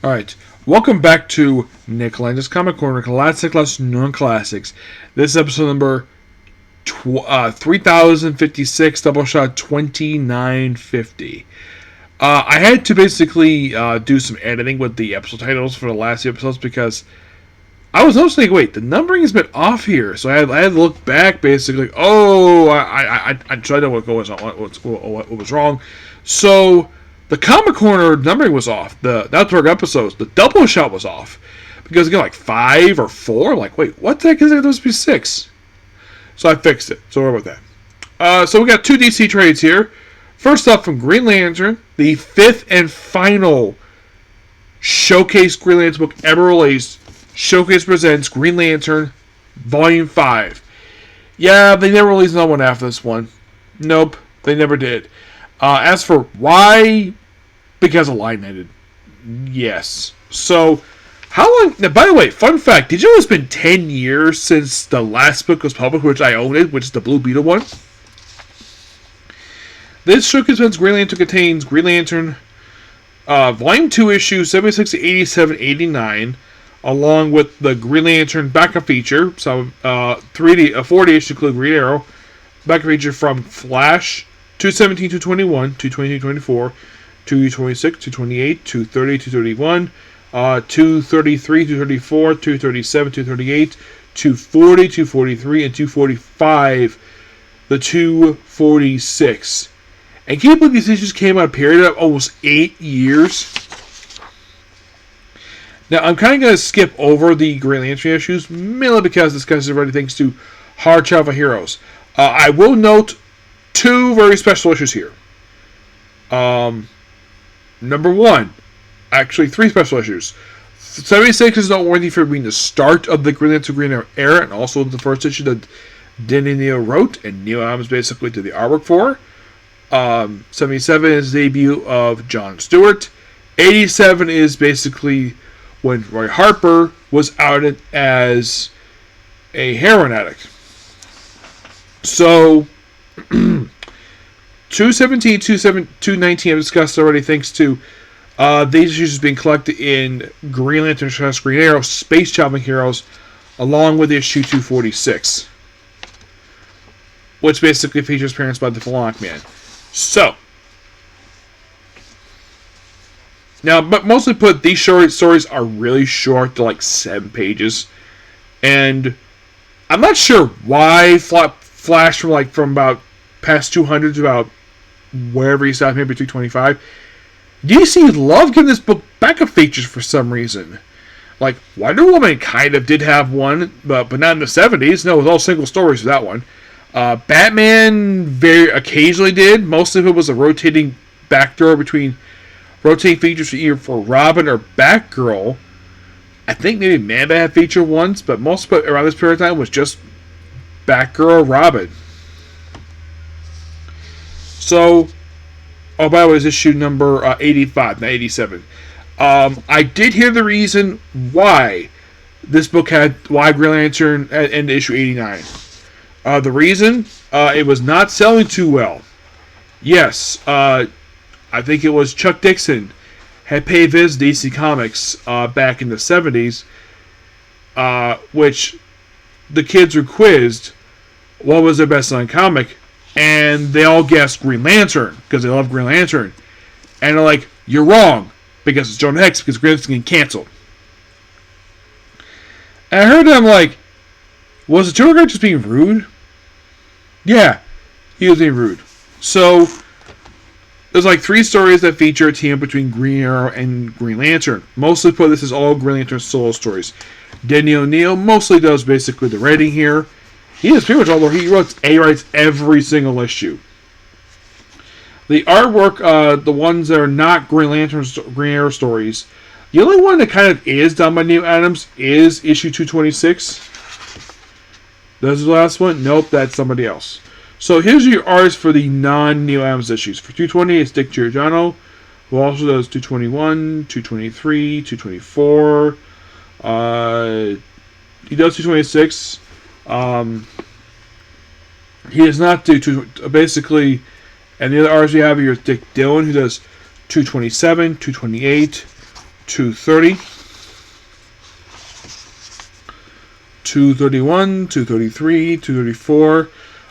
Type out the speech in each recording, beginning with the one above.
Alright, welcome back to Nick Lenz's Comic Corner, Classic Less Non-Classics. This is episode number 3056, Doubleshot 2950. I had to basically do some editing with the episode titles for the last few episodes because I was noticing, wait, the numbering has been off here. So I had to look back, basically. Oh, I tried to know what was wrong. So the Comic Corner numbering was off. The Nightwing episodes, the Doubleshot was off. Because again, like 5 or 4. I'm like, wait, what the heck is it supposed to be 6? So I fixed it. So what about that? So we got 2 DC trades here. First up from Green Lantern, the 5th and final Showcase Green Lantern book ever released. Showcase presents Green Lantern Volume 5. Yeah, they never released another one after this one. Nope, they never did. As for why, because the line ended. Yes. So, how long... Now, by the way, fun fact. Did you know it's been 10 years since the last book was published, which I owned it, which is the Blue Beetle one? This Showcase presents Green Lantern contains Green Lantern Volume 2 issues 76 to 87, 89, along with the Green Lantern backup feature. So, 40 issues include Green Arrow. Backup feature from Flash, 217, 221, 222, 224, 226, 228, 230, 231, 233, 234, 237, 238, 240, 243, and 245. The 246. And keep in mind these issues came out a period of almost 8 years. Now, I'm kind of going to skip over the Green Lantern issues, mainly because this guy's already thanks to Hard Travel Heroes. I will note 2 very special issues here. Number 1, actually 3 special issues. 76 is noteworthy for being the start of the Green Lantern Green Arrow era, and also the first issue that Denny Neal wrote, and Neil Adams basically did the artwork for. 77 is the debut of John Stewart. 87 is basically when Roy Harper was outed as a heroin addict. So, 217, 219 I've discussed already, thanks to these issues being collected in Green Lantern, Green Arrow, Space Traveling Heroes, along with issue 246, which basically features appearance by the Philonic Man. So, now, but mostly put, these short stories are really short, they're like 7 pages, and I'm not sure why Flash from about past 200 to about wherever he stopped, maybe 225. DC loved giving this book backup features for some reason. Like, Wonder Woman kind of did have one, but not in the 70s. No, it was all single stories for that one. Batman very occasionally did. Most of it was a rotating backdoor between rotating features for either for Robin or Batgirl. I think maybe Man-Bat had feature once, but most of it around this period of time was just Batgirl or Robin. So, oh, by the way, it's issue number 85, not 87. I did hear the reason why this book why Green Lantern ended issue 89. The reason, it was not selling too well. Yes, I think it was Chuck Dixon had paid Viz DC Comics back in the 70s, which the kids were quizzed what was their best-selling comic, and they all guessed Green Lantern because they love Green Lantern. And they're like, you're wrong, because it's Jonah Hex, because Green Lantern's getting canceled. And I heard them like, was the tour guide just being rude? Yeah, he was being rude. So, there's like 3 stories that feature a team between Green Arrow and Green Lantern. Mostly put this is all Green Lantern solo stories. Denny O'Neil mostly does basically the writing here. He is pretty much all he writes every single issue. The artwork, the ones that are not Green Lantern, Green Arrow stories, the only one that kind of is done by Neil Adams is issue 226. That's the last one? Nope, that's somebody else. So here's your artists for the non-Neil Adams issues. For 220, it's Dick Giordano, who also does 221, 223, 224. He does 226. He does not do basically, and the other artists we have here is Dick Dillon, who does 227, 228, 230, 231, 233, 234.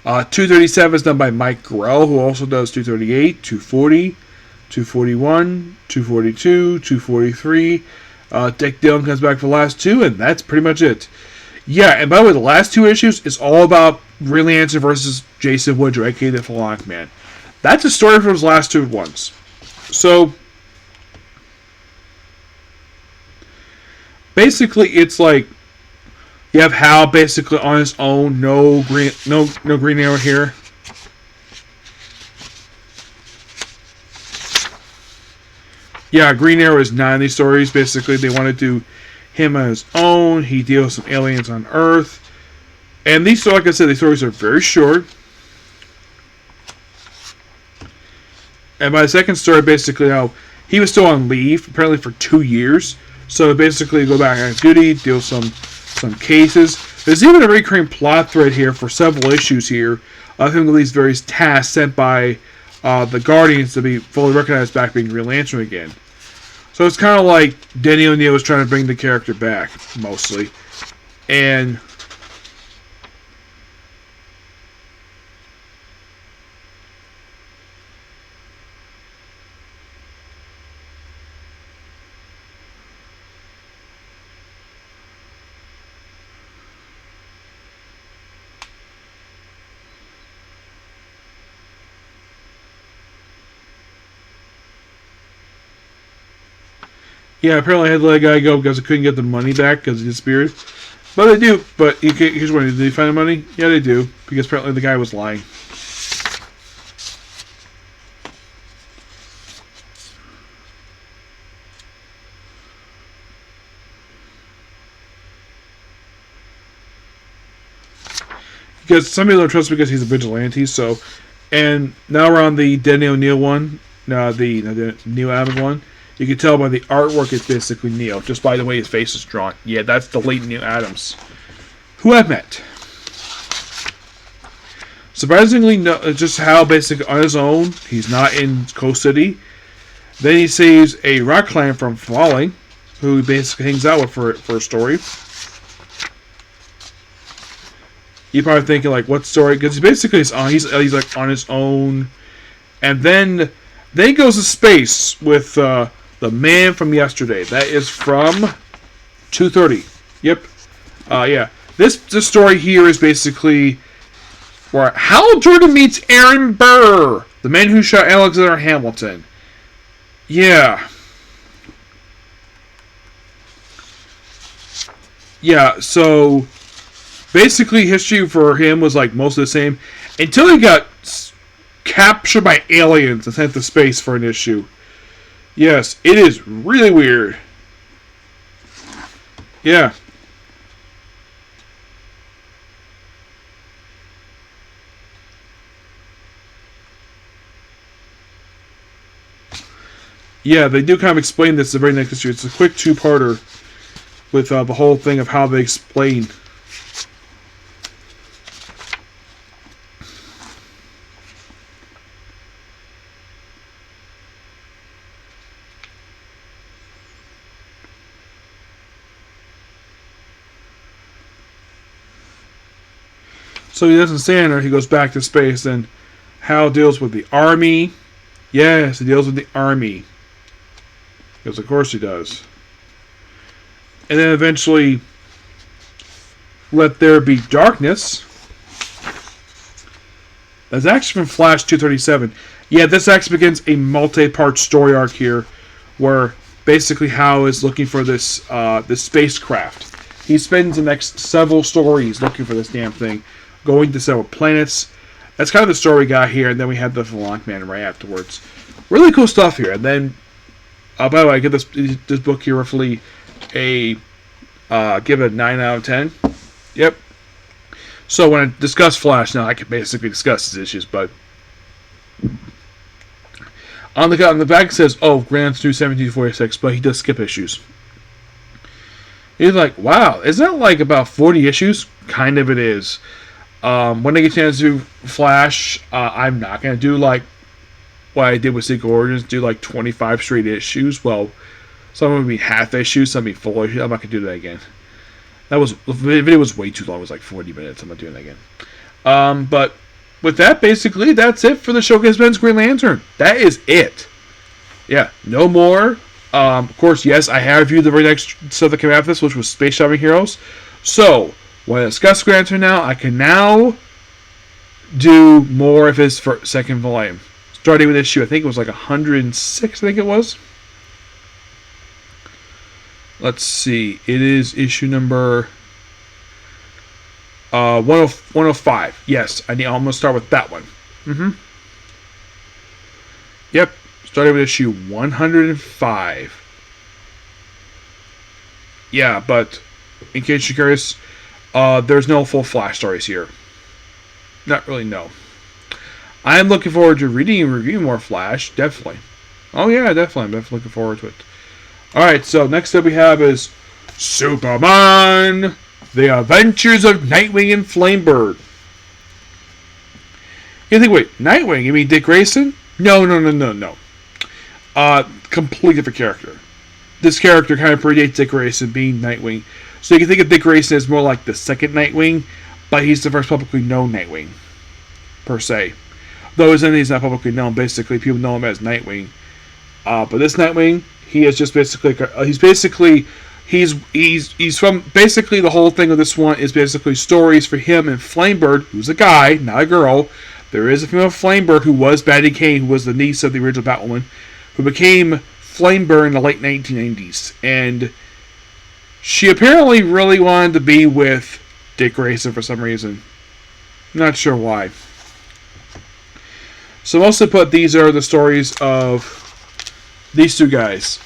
237 is done by Mike Grell, who also does 238, 240, 241, 242, 243. Dick Dillon comes back for the last two, and that's pretty much it. Yeah, and by the way, the last two issues is all about Green Lantern versus Jason Woodrow, aka the Flank Man. That's a story from those last two ones. So, basically, it's like you have Hal basically on his own, no Green Arrow here. Yeah, Green Arrow is not in these stories. Basically, they want to do him on his own. He deals with some aliens on Earth. And these, like I said, these stories are very short. And by the second story, basically, how he was still on leave, apparently for 2 years. So basically, go back on duty, deal some cases. There's even a recurring plot thread here for several issues here of him with these various tasks sent by the Guardians to be fully recognized back being Green Lantern again. So it's kind of like Denny O'Neil was trying to bring the character back, mostly. And yeah, apparently I had to let a guy go because I couldn't get the money back because he disappeared. But they do. But here's what: did they find the money? Yeah, they do, because apparently the guy was lying. Because some people don't trust him because he's a vigilante. So, and now we're on the Denny O'Neil one, the Neil Adams one. You can tell by the artwork it's basically Neil, just by the way his face is drawn. Yeah, that's the late Neil Adams, who I've met. Surprisingly, just how basically on his own, he's not in Coast City. Then he saves a rock climber from falling, who he basically hangs out with for a story. You're probably thinking, like, what story? Because he basically he's like on his own. And then he goes to space with the Man from Yesterday. That is from 230. Yep. Yeah. This story here is basically where Hal Jordan meets Aaron Burr, the man who shot Alexander Hamilton. Yeah. Yeah, so basically history for him was like mostly the same until he got captured by aliens and sent to space for an issue. Yes, it is really weird. Yeah. Yeah, they do kind of explain this the very next issue. It's a quick two-parter with the whole thing of how they explain. So he doesn't stand there, he goes back to space, and Hal deals with the Army. Yes, he deals with the Army. Because of course he does. And then eventually, Let There Be Darkness. That's actually from Flash 237. Yeah, this actually begins a multi-part story arc here, where basically Hal is looking for this spacecraft. He spends the next several stories looking for this damn thing, going to several planets. That's kind of the story we got here, and then we have the Flank Man right afterwards. Really cool stuff here. And then, by the way, I give this book here roughly a give it a 9 out of 10. Yep. So when I discuss Flash now, I can basically discuss his issues, but on the back it says, "Oh, Grant's new 1746," but he does skip issues. He's like, "Wow, isn't that like about 40 issues?" Kind of, it is. When I get a chance to do Flash, I'm not gonna do like what I did with Secret Origins, do like 25 straight issues. Well, Some would be half issues, some would be full issues. I'm not gonna do that again. The video was way too long. It was like 40 minutes. I'm not doing that again. But with that, basically, that's it for the Showcase Ben's Green Lantern. That is it. Yeah, no more. Of course, yes, I have reviewed the very next stuff that came after this, which was Space Shopping Heroes. So, when I discuss Green Lantern now, I can now do more of his second volume. Starting with issue, I think it was like 106, I think it was. Let's see. It is issue number 105. Yes, I'm going to start with that one. Yep. Starting with issue 105. Yeah, but in case you're curious, there's no full Flash stories here. Not really, no. I'm looking forward to reading and reviewing more Flash. Definitely. Oh, yeah, definitely. I'm definitely looking forward to it. Alright, so next up we have is Superman! The Adventures of Nightwing and Flamebird. You think, wait, Nightwing? You mean Dick Grayson? No. Completely different character. This character kind of predates Dick Grayson being Nightwing. So you can think of Dick Grayson as more like the second Nightwing, but he's the first publicly known Nightwing, per se. Though his identity is not publicly known, basically people know him as Nightwing. But this Nightwing, he is just basically, he's from, basically the whole thing of this one is basically stories for him and Flamebird, who's a guy, not a girl. There is a female Flamebird who was Batty Kane, who was the niece of the original Batwoman, who became Flamebird in the late 1990s. And she apparently really wanted to be with Dick Grayson for some reason. Not sure why. So mostly put, these are the stories of these two guys.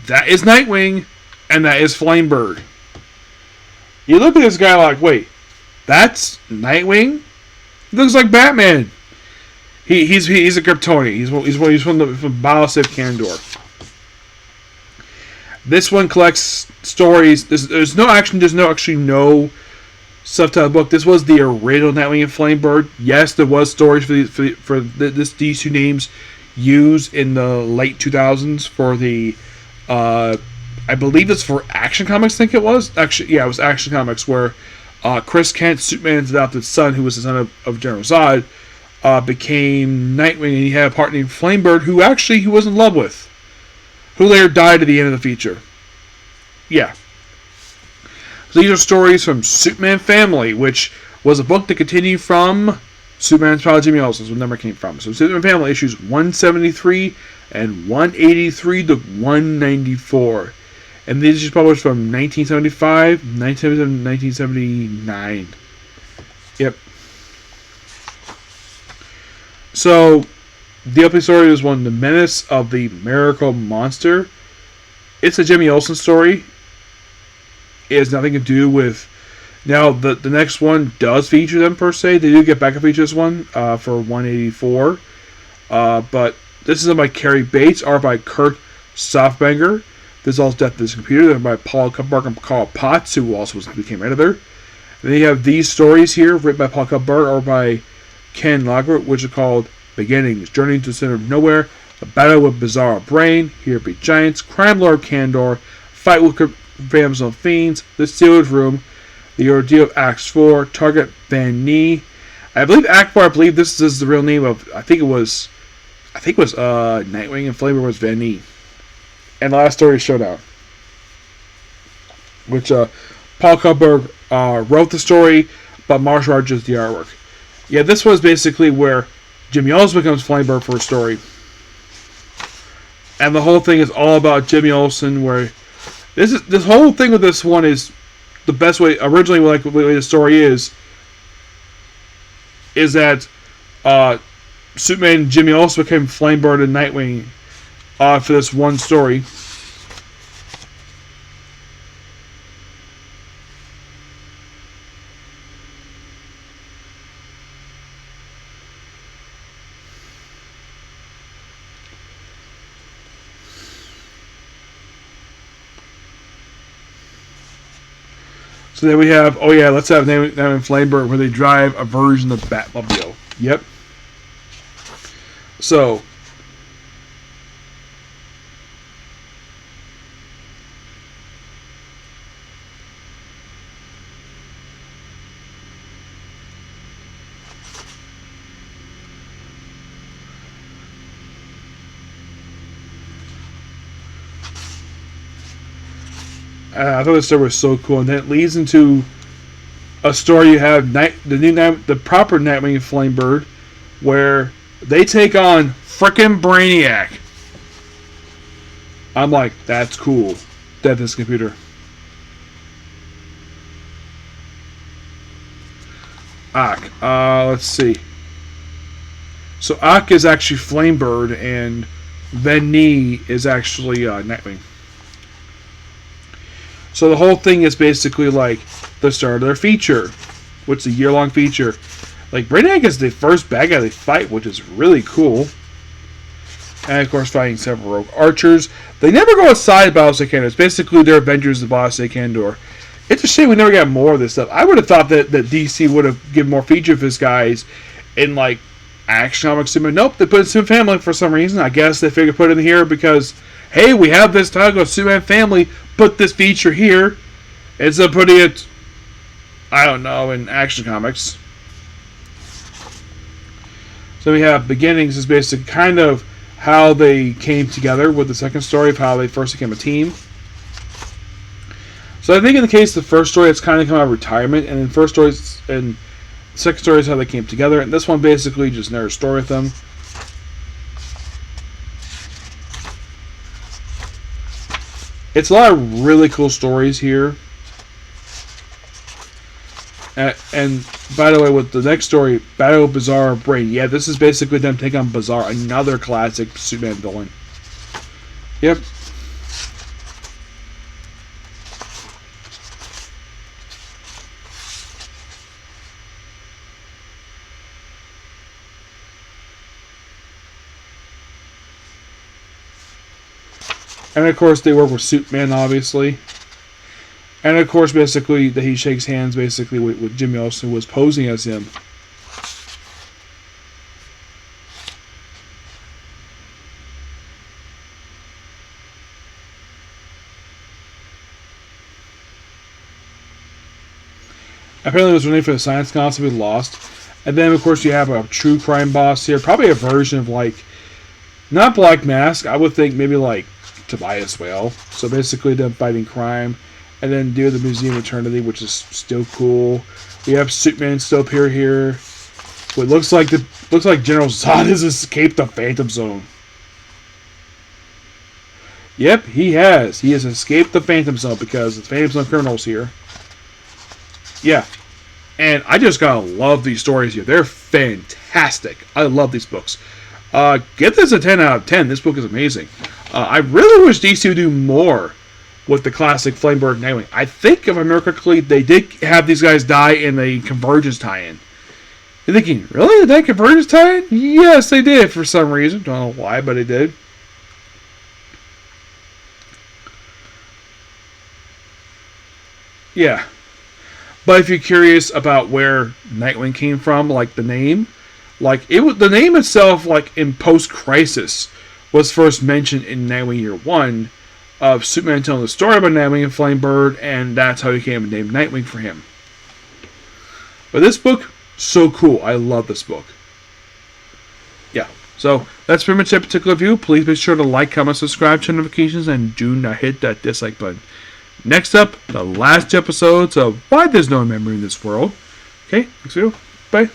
That is Nightwing, and that is Flamebird. You look at this guy like, wait, that's Nightwing? He looks like Batman. He's a Kryptonian. He's from Biosif Kandor. This one collects stories. There's no subtitle book. This was the original Nightwing and Flamebird. Yes, there was stories for these two names used in the late 2000s for the I believe it's for Action Comics. I think it was it was Action Comics where Chris Kent, Superman's adopted son, who was the son of General Zod, became Nightwing, and he had a partner named Flamebird, who he was in love with, who later died at the end of the feature. Yeah. So these are stories from Superman Family, which was a book that continued from Superman's pal Jimmy Olsen's, where the number came from. So Superman Family issues 173 and 183 to 194. And these are published from 1975, 1977, 1979. Yep. So, the opening story is one, The Menace of the Miracle Monster. It's a Jimmy Olsen story. It has nothing to do with... Now, the next one does feature them, per se. They do get backup features one for 184. But this is by Carrie Bates, art by Kurt Softbanger. This is also Death to This Computer. They're by Paul Kupperberg and Carl Potts, who also became editor. And then you have these stories here, written by Paul Kupperberg, or by Ken Lager, which are called Beginnings, Journey to the Center of Nowhere, The Battle with Bizarre Brain, Here Be Giants, Crime Lord Kandor, Fight with Ramsel Fiends, The Sealed Room, The Ordeal of Act 4, Target Van Nee. I believe Act 4, this is the real name of, I think it was Nightwing and Flamebird was Van Nee. And the last story is Showdown, which Paul Kupperberg wrote the story, but Marshall Rogers the artwork. Yeah, this was basically where Jimmy Olsen becomes Flamebird for a story. And the whole thing is all about Jimmy Olsen, where this whole thing with this one is the best way, originally like the way the story is that Superman and Jimmy Olsen became Flamebird and Nightwing for this one story. So then we have, let's have Nightwing and Flamebird where they drive a version of the Batmobile. Yep. So I thought the story was so cool, and then it leads into a story. You have the proper Nightwing and Flamebird, where they take on frickin' Brainiac. I'm like, that's cool. Death is computer. Ak. Let's see. So Ak is actually Flamebird, and Venni is actually Nightwing. So the whole thing is basically like the start of their feature, which is a year-long feature. Like, Brainiac is the first bad guy they fight, which is really cool. And of course, fighting several rogue archers. They never go outside Battlestar Cantor. It's basically their Avengers of Battlestar Cantor. It's a shame we never got more of this stuff. I would have thought that DC would have given more feature of his guys in, like, Action Comics. Nope, they put it in Superman Family for some reason. I guess they figured put it in here because, hey, we have this title of Superman Family, put this feature here. Instead of putting it, I don't know, in Action Comics. So we have Beginnings is basically kind of how they came together with the second story of how they first became a team. So I think in the case of the first story, it's kind of come out of retirement, and then first stories and second story is how they came together, and this one basically just another story with them. It's a lot of really cool stories here. And by the way, with the next story, Battle Bizarre Brain, yeah, this is basically them taking on Bizarre, another classic Superman villain. Yep. And of course, they work with Superman, obviously. And of course, basically, that he shakes hands basically with Jimmy Olsen, who was posing as him. Apparently, it was running for the Science Council, we lost. And then, of course, you have a true crime boss here. Probably a version of, like, not Black Mask. I would think maybe, like, Tobias Whale. So basically, them fighting crime. And then do the Museum of Eternity, which is still cool. We have Superman still appear here. What looks like General Zod has escaped the Phantom Zone. Yep, he has. He has escaped the Phantom Zone because the Phantom Zone criminals here. Yeah. And I just gotta love these stories here. They're fantastic. I love these books. Get this a 10 out of 10. This book is amazing. I really wish DC would do more with the classic Flamebird and Nightwing. I think, if I remember correctly, they did have these guys die in the Convergence tie-in. You're thinking, really? Did that Convergence tie-in? Yes, they did for some reason. Don't know why, but they did. Yeah. But if you're curious about where Nightwing came from, like the name, like the name itself, like in post-Crisis, was first mentioned in Nightwing Year 1, of Superman telling the story about Nightwing and Flamebird, and that's how he came named Nightwing for him. But this book, so cool. I love this book. Yeah, so that's pretty much that particular review. Please be sure to like, comment, subscribe, turn notifications, and do not hit that dislike button. Next up, the last 2 episodes of Why There's No Memory in This World. Okay, next video. Bye.